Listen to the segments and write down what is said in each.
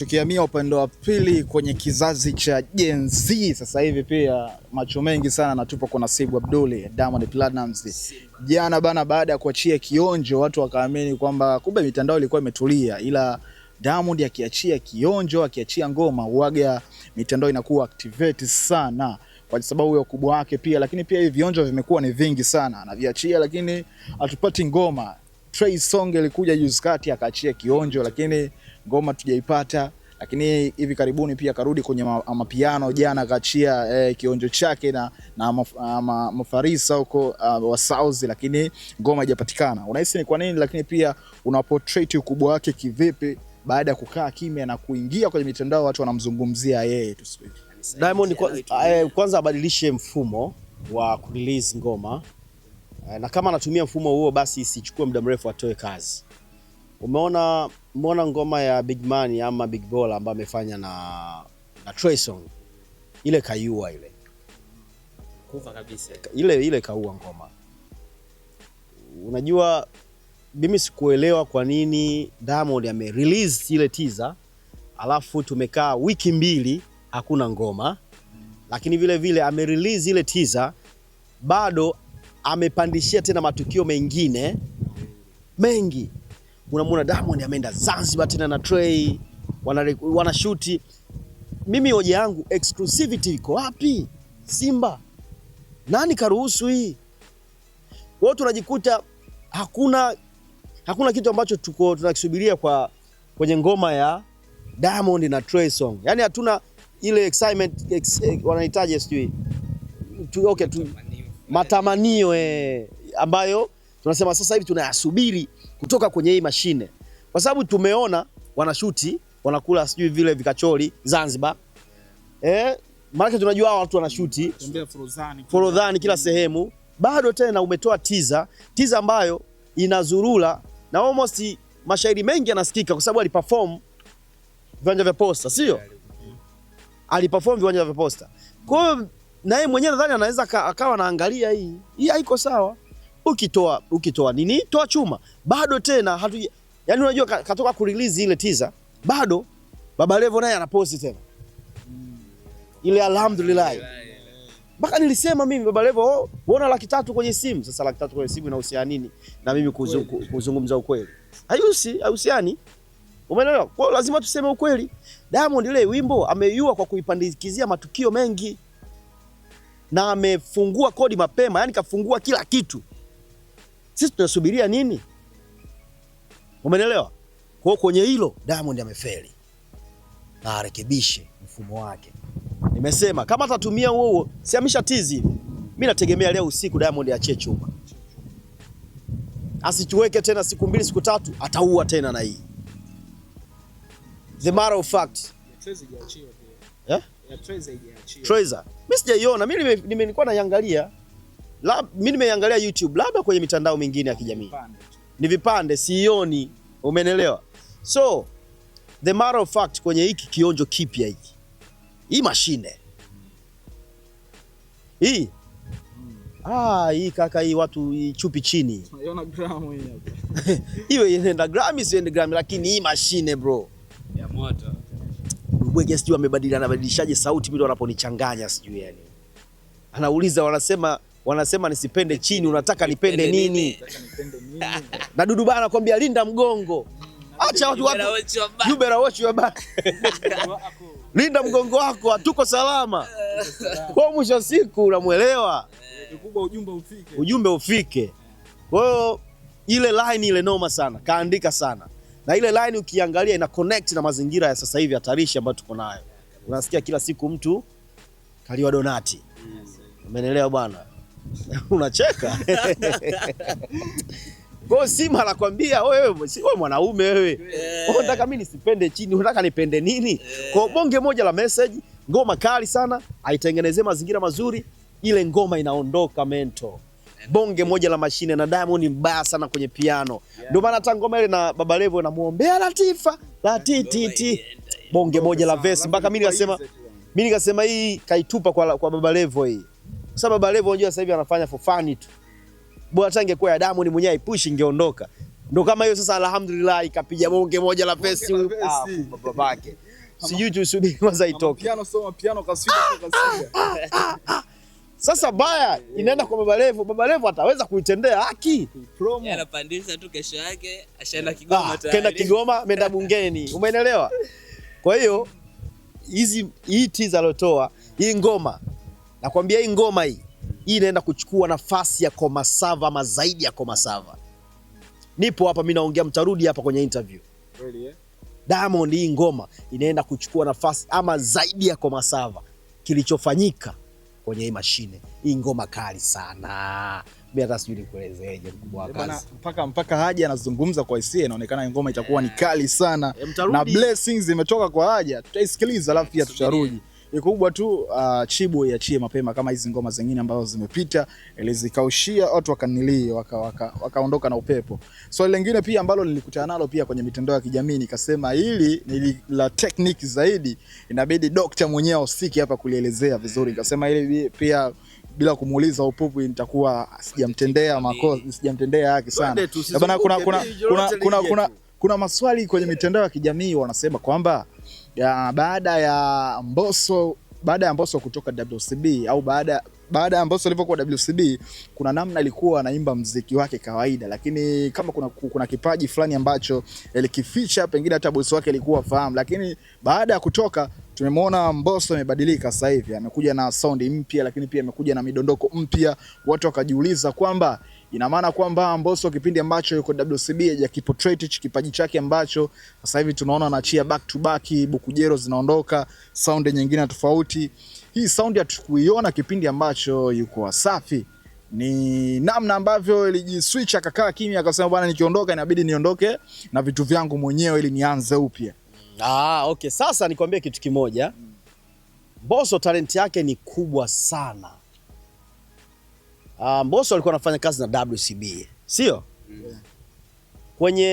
Tukihamia upande wa pili kwenye kizazi cha Gen Z sasa hivi, pia macho mengi sana na tupo kwa Nasibu Abdul, Diamond Platnumz. Jana bana, baada ya kuachia kionjo, watu wakaamini kwamba kumbe mitandao ilikuwa imetulia, ila Diamond akiachia kionjo, akiachia ngoma, huaga mitandao inakuwa activate sana kwa sababu ya ukubwa wake pia, lakini pia hivi vionjo vimekuwa ni vingi sana, anaviachia lakini hatupati ngoma. Trey Songz alikuja juzi kati akaachia kionjo, lakini ngoma tujaipata. Lakini hivi karibuni pia karudi kwenye mapiano, jana akaachia kionjo chake na Mafarisa huko wa South, lakini ngoma haijapatikana. Unahisi ni kwa nini? Lakini pia una portrait ukubwa wake kivipi baada ya kukaa kimya na kuingia kwenye mitandao, watu wanamzungumzia yeye tu? Diamond kwanza abadilishe mfumo wa kurelease ngoma, na kama anatumia mfumo huo basi isichukue muda mrefu atoe kazi. Umeona ngoma ya Big Money ama Big Baller ambayo amefanya na Trey Songz, ile kaiua, ile kufa kabisa, ile kaua ngoma. Unajua mimi sikuelewa kwa nini Diamond ame-release ile teaser alafu tumekaa wiki mbili hakuna ngoma, lakini vile vile ame-release ile teaser bado amepandishia tena matukio mengine mengi. Unamwona Diamond ameenda Zanzibar tena na Trey, wana shoot. Mimi hoja yangu, exclusivity iko wapi? Simba nani karuhusu hii? Wao tunajikuta hakuna kitu ambacho tunakisubiria kwenye ngoma ya Diamond na Trey Songz. Yaani hatuna ile excitement, wanahitaji sijui matamanio ambayo tunasema sasa hivi tunayasubiri kutoka kwenye hii mashine, kwa sababu tumeona wanashuti, wanakula sijui vile vikachori Zanzibar. Maana tunajua hao watu wanashuti Forodhani kila sehemu. Bado tena umetoa teaser ambayo inazurula na almost mashairi mengi yanasikika kwa sababu aliperform viwanja vya Posta, sio? Aliperform viwanja vya Posta. Kwa hiyo na yeye mwenyewe nadhani anaweza akawa anaangalia hii haiko sawa. Ukitoa nini? Toa chuma. Bado tena yani unajua katoka kurelease ile teaser, bado Baba Levo naye anaposti tena ile alhamdulillah. Mpaka nilisema mimi Baba Levo, unaona 300,000 kwenye simu. Sasa 300,000 kwenye simu inahusiana nini na mimi kuzungumza ukweli? Haihusiani. Umeelewa? Kwa hiyo lazima tuseme ukweli. Diamond ile wimbo ameiua kwa kuipandikizia matukio mengi, na amefungua kodi mapema, yani kafungua kila kitu. Sisi tunasubiria nini? Umeelewa? Kwa kwenye hilo Diamond amefeli, na arekebishe mfumo wake. Nimesema kama atatumia huo, si amesha tizi hivi. Mimi nategemea leo usiku Diamond achie chuma. Asichuweke tena siku 2 siku 3, ataua tena na hii. The matter of fact, Treza haijaachia pia. Ya Treza haijaachia. Treza. Mimi sijaiona, mimi nilikuwa naiangalia. Mimi nimeiangalia YouTube, labda kwenye mitandao mingine ya kijamii. Ni vipande, sioni. Umeelewa? So, the matter of fact, kwenye hiki kionjo kipya hiki, hii mashine hii hii kaka, hii watu chupi chini. Unaona gramu hii hapa. Hiyo inaenda gramu, sio gramu, lakini hii mashine bro ya moto. Wewe sijui anabadilishaje sauti mimi wanaponichanganya sijui yani. Anauliza, wanasema nisipende chini, unataka nipende nini? Na Dudu bana anakuambia linda mgongo. Acha watu you better watch your back. Linda mgongo wako, hatuko salama. Kwa mwisho siku unamuelewa. Kikubwa ujumbe ufike. Kwa hiyo ile line ile noma sana, kaandika sana. Na ile line ukiangalia ina connect na mazingira ya sasa hivi hatarishi ambayo tuko nayo. Unasikia kila siku mtu kaliwa donati. Umeelewa bwana? Unacheka. Kwa Simba anakuambia wewe mwanaume wewe. Unataka mimi nisipende chini, unataka nipende nini? Kwa bonge moja la message, ngoma kali sana, aitengenezee mazingira mazuri, ile ngoma inaondoka mento. Bonge moja la mashine, na Diamond mbaya sana kwenye piano. Ndio maana hata ngoma ile na Baba Levo namuombea Latifa, latiti. Bonge moja la verse, mpaka mimi nikasema hii kaitupa kwa Baba Levo hii. Sasa Baba Levo unajua sasa hivi anafanya for fun tu. Bora tange kwa ya Diamond mwenyewe ipush ingeondoka. Ndio kama hiyo sasa, alhamdulillah ikapiga bonge moja la verse babake. sijui tusubiri kwanza itoke. Piano kaswika. Sasa baya inaenda kwa Baba Levo. Baba Levo ataweza kuitendea haki? Yeye anapandisha tu, kesho yake ashaenda Kigoma tayari. Kenda Kigoma, ameenda bungeni. Umeelewa? Kwa hiyo hii teaser alotoa, hii ngoma, nakwambia hii ngoma hii inaenda kuchukua nafasi ya Komasava ama zaidi ya Komasava. Nipo hapa mimi naongea, mtarudi hapa kwenye interview. Kweli Diamond, hii ngoma inaenda kuchukua nafasi ama zaidi ya Komasava. Kilichofanyika kwenye hii mashine, hii ngoma kali sana. Mimi hata sijui nikuelezeje mkubwa wa kazi. Mpaka Haja anazungumza kwa hisia, inaonekana ngoma itakuwa ni kali sana. Na blessings zimetoka kwa Haja. Tutaisikiliza alafu pia tutarudi. Ikubwa tu Chibu iachie mapema kama hizi ngoma zingine ambazo zimepita, ilizikaushia watu wakanilii wakaondoka na upepo. Swali lingine pia ambalo nilikutana nalo pia kwenye mitandao ya kijamii, nikasema hili ni la technique zaidi, inabidi dokta mwenyewe usiki hapa kulielezea vizuri. Nikasema hili pia bila kumuuliza Upupu nitakuwa sijamtendea makosa, sijamtendea haki sana. Bana, kuna maswali kwenye mitandao ya kijamii wanasema kwamba baada ya Mbosso kutoka WCB au baada ya Mbosso alivyokuwa WCB, kuna namna alikuwa anaimba muziki wake kawaida, lakini kama kuna kipaji fulani ambacho alikificha, pengine hata bosi wake alikuwa fahamu, lakini baada ya kutoka tumemwona Mbosso amebadilika sasa hivi, amekuja na sound mpya, lakini pia amekuja na midondoko mpya. Watu wakajiuliza kwamba ina maana kwamba Mbosso kipindi ambacho yuko WCB hajakiportray kipaji chake ambacho sasa hivi tunaona anaachia back to back, Bukujero zinaondoka, sound nyingine tofauti. Hii sound hatukuiona kipindi ambacho yuko Wasafi. Ni namna ambavyo ilijiswitch, akakaa kimya, akasema bwana, nikiondoka inabidi niondoke na vitu vyangu mwenyewe ili nianze upya. Okay, sasa nikwambie kitu kimoja. Mbosso talent yake ni kubwa sana. Mbosso alikuwa anafanya kazi na WCB, sio? Kwenye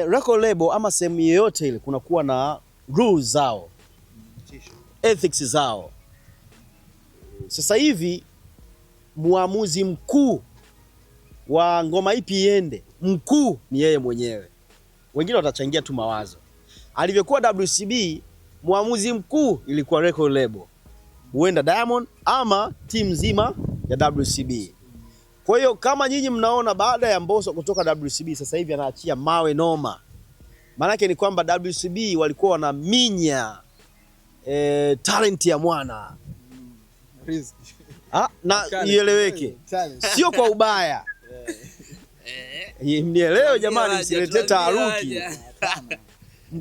record label ama sehemu yoyote ile kunakuwa na rules zao, ethics zao. Sasa hivi muamuzi mkuu wa ngoma ipi iende, mkuu ni yeye mwenyewe. Wengine watachangia tu mawazo. Alivyokuwa WCB, muamuzi mkuu ilikuwa record label, huenda Diamond ama timu nzima ya WCB. Kwa hiyo kama nyinyi mnaona baada ya Mbosso kutoka WCB sasa hivi anaachia mawe noma, maana yake ni kwamba WCB walikuwa wanaminya talent ya mwana. Na ieleweke, sio kwa ubaya. Mnielewe jamani, msilete taharuki.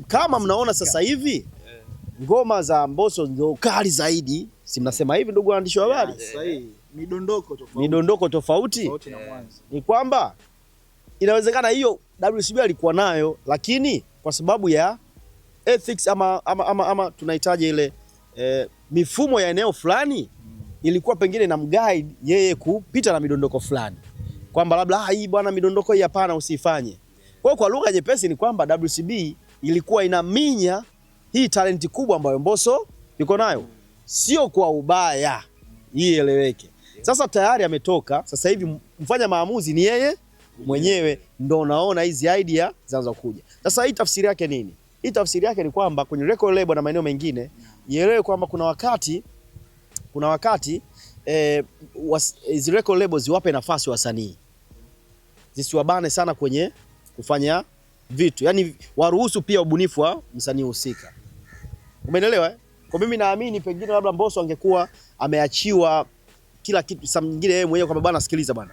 Kama mnaona sasa hivi ngoma za Mbosso ndio kali zaidi, si mnasema hivi ndugu waandishi wa habari? Sahihi. Midondoko tofauti ni kwamba inawezekana hiyo WCB alikuwa nayo, lakini kwa sababu ya ethics ama tunahitaji ile mifumo ya eneo fulani ilikuwa pengine na mguide yeye kupita na midondoko fulani, kwamba labda hii bwana, midondoko hii hapana, usifanye. Kwa lugha nyepesi ni kwamba WCB ilikuwa inaminya hii talenti kubwa ambayo Mbosso yuko nayo, sio kwa ubaya, hii eleweke. Sasa tayari ametoka, sasa hivi mfanya maamuzi ni yeye mwenyewe, ndo naona hizi idea zinaanza kuja. Sasa hii tafsiri yake nini? Hii tafsiri yake ni kwamba kwenye record label na maeneo mengine ielewe kwamba kuna wakati hizi record labels ziwape nafasi wasanii, zisiwabane sana kwenye kufanya vitu, yani waruhusu pia ubunifu wa msanii husika. Umeelewa? Kwa mimi naamini pengine labda Mbosso angekuwa ameachiwa kila kitu, saa nyingine yeye mwenyewe kwamba bwana, sikiliza bwana,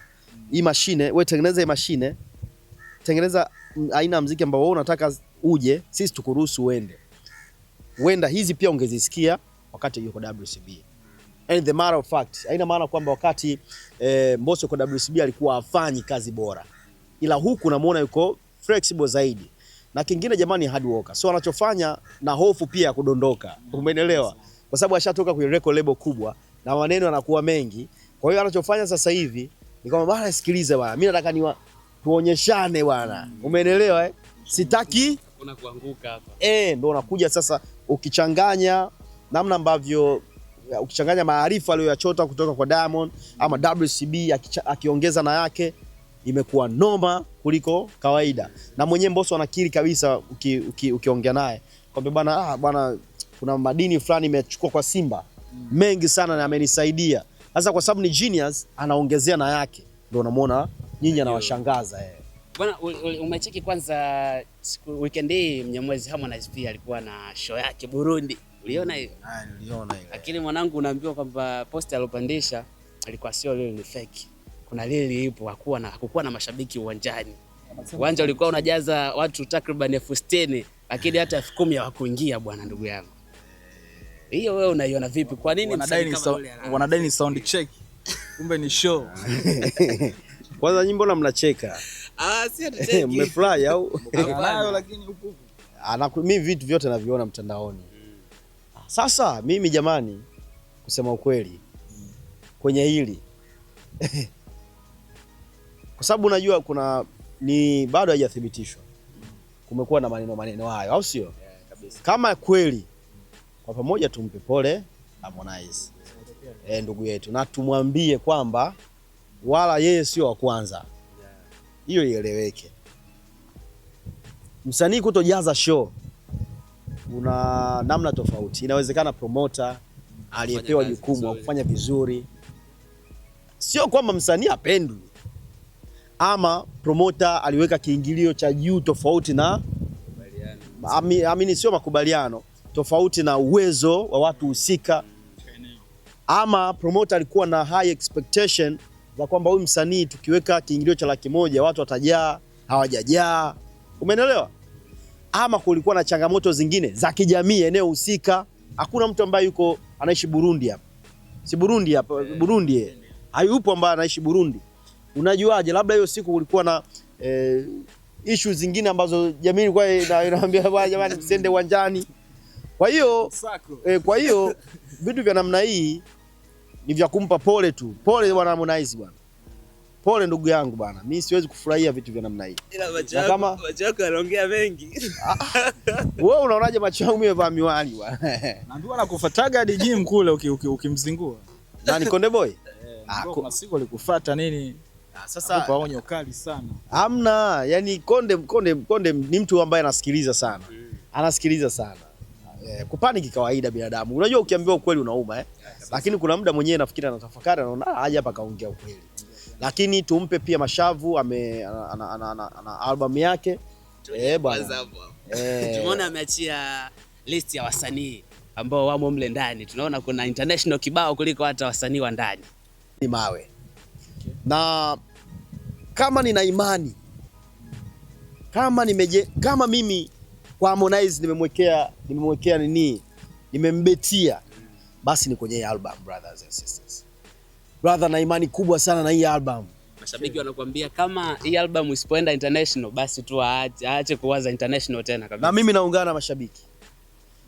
hii mashine wewe tengeneza, hii mashine tengeneza aina ya muziki ambao wewe unataka uje, sisi tukuruhusu uende. Wenda hizi pia ungezisikia wakati yuko WCB. And the matter of fact, haina maana kwamba wakati Mbosso kwa WCB alikuwa afanyi kazi bora, ila huku namuona yuko flexible zaidi. Na kingine jamani, hard worker. So anachofanya na hofu pia kudondoka. Umeelewa? Kwa sababu ashatoka kwenye record label kubwa na maneno yanakuwa mengi. Kwa hiyo anachofanya sasa hivi ni kwamba bwana, sikiliza bwana, mimi nataka tuonyeshane bwana. Umeelewa? Sitaki kuna kuanguka hapa. Ndio unakuja sasa ukichanganya namna ambavyo ukichanganya maarifa aliyoyachota kutoka kwa Diamond ama WCB akiongeza na yake, imekuwa noma kuliko kawaida. Na mwenyewe Mbosso anakiri kabisa ukiongea naye kwamba bwana kuna madini fulani nimechukua kwa Simba mengi sana na amenisaidia. Sasa kwa sababu ni genius anaongezea na yake, ndio unamuona nyinyi anawashangaza Bwana. Umecheki kwanza weekend hii Mnyamwezi Harmonize pia alikuwa na show yake Burundi. Uliona hiyo? Niliona ile. Lakini mwanangu unaambiwa kwamba post alopandisha alikuwa sio lile, ni fake. Kuna lile ipo, hakukuwa na mashabiki uwanjani. Uwanja ulikuwa unajaza watu takriban 60,000 lakini hata 10,000 hawakuingia bwana, ndugu yangu. Hiyo wewe unaiona vipi? Kwa nini wanadai ni sound check? Kumbe ni show. Kwanza nyinyi mbona mnacheka? Si atacheki. Mmefurahi au? Nayo lakini upo. Mimi vitu vyote naviona mtandaoni. Sasa mimi jamani, kusema ukweli kwenye hili kwa sababu unajua kuna ni bado haijathibitishwa. Kumekuwa na maneno hayo au sio? Kabisa. Kama kweli kwa pamoja tumpe pole Harmonize. Ndugu yetu, na tumwambie kwamba wala yeye sio wa kwanza. Hiyo ieleweke. Msanii kutojaza show una namna tofauti. Inawezekana promoter aliyepewa jukumu kufanya vizuri. Sio kwamba msanii apendwi ama promoter aliweka kiingilio cha juu tofauti na sio makubaliano, tofauti na uwezo wa watu husika, ama promoter alikuwa na high expectation za kwamba huyu msanii tukiweka kiingilio cha 100,000 watu watajaa, hawajajaa. Umeelewa? Ama kulikuwa na changamoto zingine za kijamii eneo husika. Hakuna mtu ambaye yuko anaishi Burundi hapa. Si Burundi hapa, Burundi. Hayupo ambaye anaishi Burundi. Unajuaje? Labda hiyo siku kulikuwa na issues zingine ambazo jamii ilikuwa inaambia bwana, jamani msende uwanjani. Kwa hiyo vitu vya namna hii ni vya kumpa pole tu. Pole bwana Harmonize bwana. Pole ndugu yangu bwana. Mimi siwezi kufurahia vitu vya namna hii. Ila macho yako yanaongea mengi. Wewe unaonaje macho yangu mimi nimevaa miwani bwana? Naambiwa nakufataga hadi gym kule ukimzingua. Nani Konde Boy? Kuna siku alikufuata nini? Sasa paonyo kali sana. Hamna, yani Konde ni mtu ambaye anasikiliza sana. Anasikiliza sana. Kupaniki kawaida binadamu. Unajua ukiambiwa ukweli unauma lakini kuna muda mwenyewe nafikiri anatafakari, anaona haja hapa kaongea ukweli. Lakini tumpe pia mashavu, ana album yake. Bwana. Tumeona ameachia list ya wasanii ambao wamo mle ndani. Tunaona kuna international kibao kuliko hata wasanii wa ndani. Ni mawe. Na kama nina imani, kama mimi kwa Harmonize nimemwekea nini, nimembetia, basi ni kwenye hii album brothers and sisters. Brother, na imani kubwa sana na hii album. Mashabiki wanakuambia kama hii album isipoenda international basi tu aache kuwaza international tena kabisa. Na mimi naungana na mashabiki.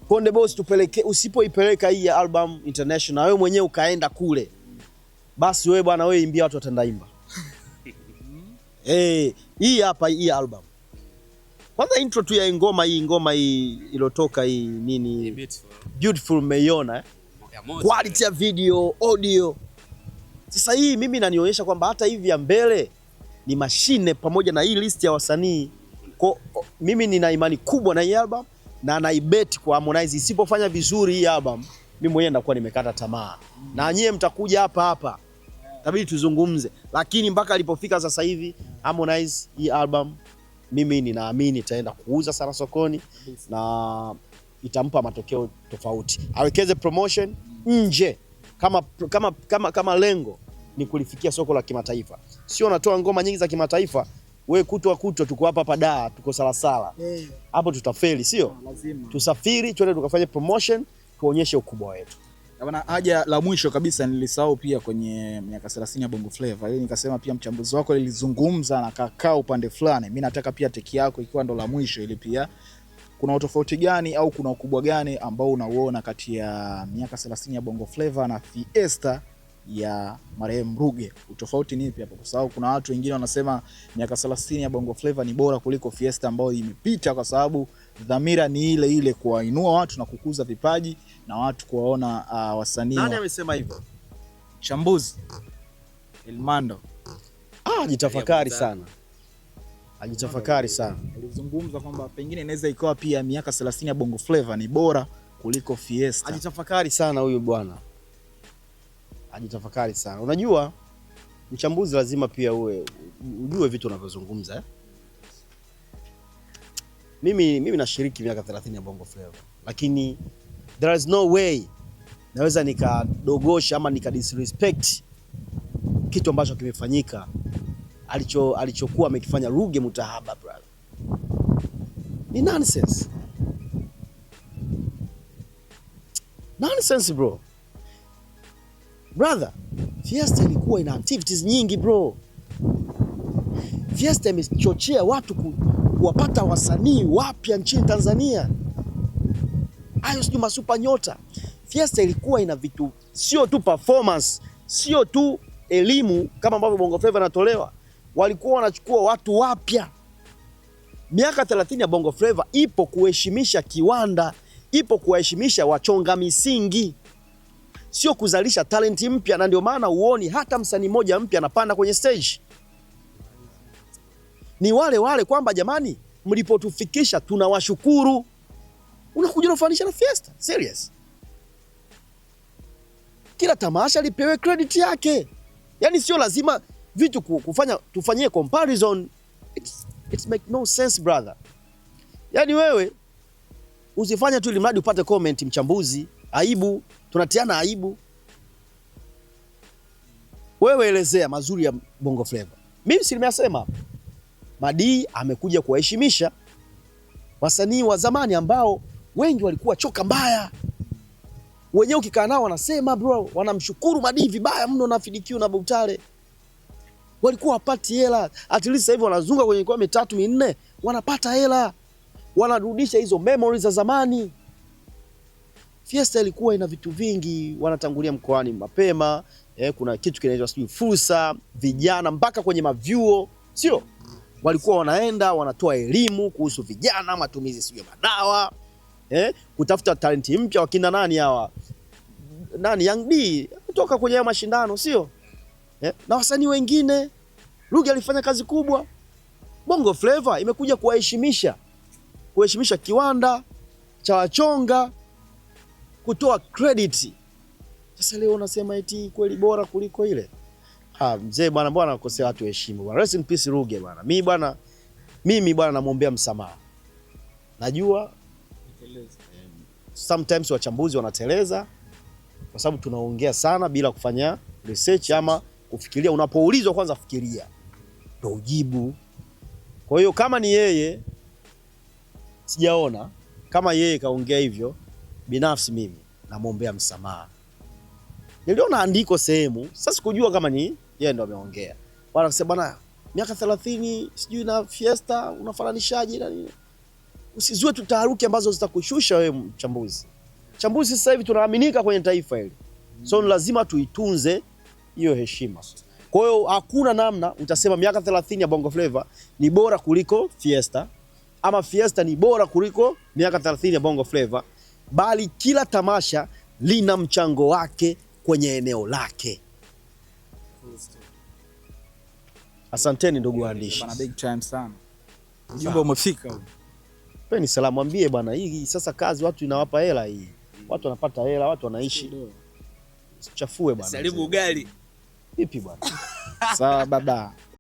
Konde Boss, usipoipeleka hii album international, wewe mwenyewe ukaenda kule, basi wewe bwana, wewe imbia watu watandaimba. Hii hapa hii album. Kwanza intro tu ya ngoma hii ilotoka hii nini? Beautiful umeiona quality ya video, audio. Sasa hii mimi nanionyesha kwamba hata hivi ya mbele ni mashine pamoja na hii list ya wasanii. Mimi nina imani kubwa na hii album na naibet kwa Harmonize isipofanya vizuri hii album, mimi mwenyewe ndakuwa nimekata tamaa. Na nyie mtakuja hapa itabidi tuzungumze, lakini mpaka alipofika sasa hivi Harmonize hii album mimi ninaamini itaenda kuuza sana sokoni na itampa matokeo tofauti. Awekeze promotion nje kama lengo ni kulifikia soko la kimataifa. Sio unatoa ngoma nyingi za kimataifa, wewe kutwa tuko hapa Dar, tuko salasala. Hapo tutafeli, sio? Tusafiri twende tukafanye promotion, tuonyeshe ukubwa wetu. Bwana, haja la mwisho kabisa nilisahau pia kwenye miaka 30 ya Bongo Flava. Ili nikasema pia mchambuzi wako lilizungumza na kakaa upande fulani. Mimi nataka pia teki yako ikiwa ndo la mwisho, ili pia kuna utofauti gani au kuna ukubwa gani ambao unauona kati ya miaka 30 ya Bongo Flava na Fiesta ya marehemu Ruge? Utofauti ni ipi hapo? Kwa sababu kuna watu wengine wanasema miaka 30 ya Bongo Flava ni bora kuliko Fiesta ambayo imepita, kwa sababu dhamira ni ile ile, kuwainua watu na kukuza vipaji na watu kuwaona wasanii. Nani amesema hivyo? Shambuzi Elmando. Ajitafakari sana. Alizungumza kwamba pengine inaweza ikawa pia miaka 30 ya Bongo Flava ni bora kuliko Fiesta. Ajitafakari sana huyu bwana, ajitafakari sana. Unajua mchambuzi lazima pia ujue vitu unavyozungumza eh? Mimi nashiriki miaka 30 ya Bongo Flava, lakini there is no way naweza nikadogosha ama disrespect kitu ambacho kimefanyika alichokuwa amekifanya Ruge Mutahaba brother. Ni nonsense. Nonsense bro. Brother, Fiesta ilikuwa ina activities nyingi bro. Fiesta imechochea watu kuwapata wasanii wapya nchini Tanzania. Hayo sio masupa nyota. Fiesta ilikuwa ina vitu, sio tu performance, sio tu elimu kama ambavyo Bongo Flava inatolewa. Walikuwa wanachukua watu wapya. Miaka 30 ya Bongo Flava ipo kuheshimisha kiwanda, ipo kuheshimisha wachonga misingi, sio kuzalisha talenti mpya. Na ndio maana uoni hata msanii mmoja mpya anapanda kwenye stage. Ni wale kwamba jamani, mlipotufikisha tunawashukuru. Unakuja unafanisha na Fiesta? Serious? Kila tamasha lipewe credit yake. Yaani sio lazima vitu tufanyie comparison. It make no sense brother. Yaani wewe usifanye tu ili mradi upate comment mchambuzi. Aibu, tunatiana aibu. Wewe elezea mazuri ya Bongo Flava. Mimi si nimesema Madi amekuja kuwaheshimisha wasanii wa zamani ambao wengi walikuwa choka mbaya. Wenyewe ukikaa nao wanasema bro, wanamshukuru Madi vibaya mno na Fidikiu na Butale. Walikuwa wapati hela, at least sasa hivi wanazunga kwenye kwa 3 4 wanapata hela. Wanarudisha hizo memories za zamani. Fiesta ilikuwa ina vitu vingi, wanatangulia mkoani mapema, kuna kitu kinaitwa sijui fursa, vijana mpaka kwenye mavyuo, sio? Walikuwa wanaenda wanatoa elimu kuhusu vijana, matumizi sijui madawa, kutafuta talenti mpya. Wakina nani hawa? Nani Young D kutoka kwenye mashindano, sio? Na wasanii wengine. Ruge alifanya kazi kubwa. Bongo Flava imekuja kuheshimisha kiwanda cha wachonga, kutoa credit. Sasa leo unasema eti kweli bora kuliko ile? Mzee bwana, mbona anakosea watu heshima bwana. Rest in peace Ruge bwana. Mimi bwana namuombea msamaha. Najua sometimes wachambuzi wanateleza kwa sababu tunaongea sana bila kufanya research ama kufikiria. Unapoulizwa kwanza fikiria ndio ujibu. Kwa hiyo kama ni yeye, sijaona kama yeye kaongea hivyo, binafsi mimi namuombea msamaha. Niliona andiko sehemu, sasa sikujua kama ni yeye ndo ameongea. Wanasema bwana, miaka 30 sijui na Fiesta unafananishaje na nini? Usizue tu taharuki ambazo zitakushusha wewe mchambuzi. Mchambuzi sasa hivi tunaaminika kwenye taifa hili. So lazima tuitunze hiyo heshima. Kwa hiyo hakuna namna utasema miaka 30 ya Bongo Flava ni bora kuliko Fiesta ama Fiesta ni bora kuliko miaka 30 ya Bongo Flava, bali kila tamasha lina mchango wake kwenye eneo lake. Asanteni ndugu waandishi. Bana big time sana. Ujumbe umefika. Peni salamu, mwambie bwana, hii sasa kazi watu inawapa hela hii. Watu wanapata hela, watu wanaishi. Usichafue bwana. Salibu ugali. Vipi bwana? Sawa baba.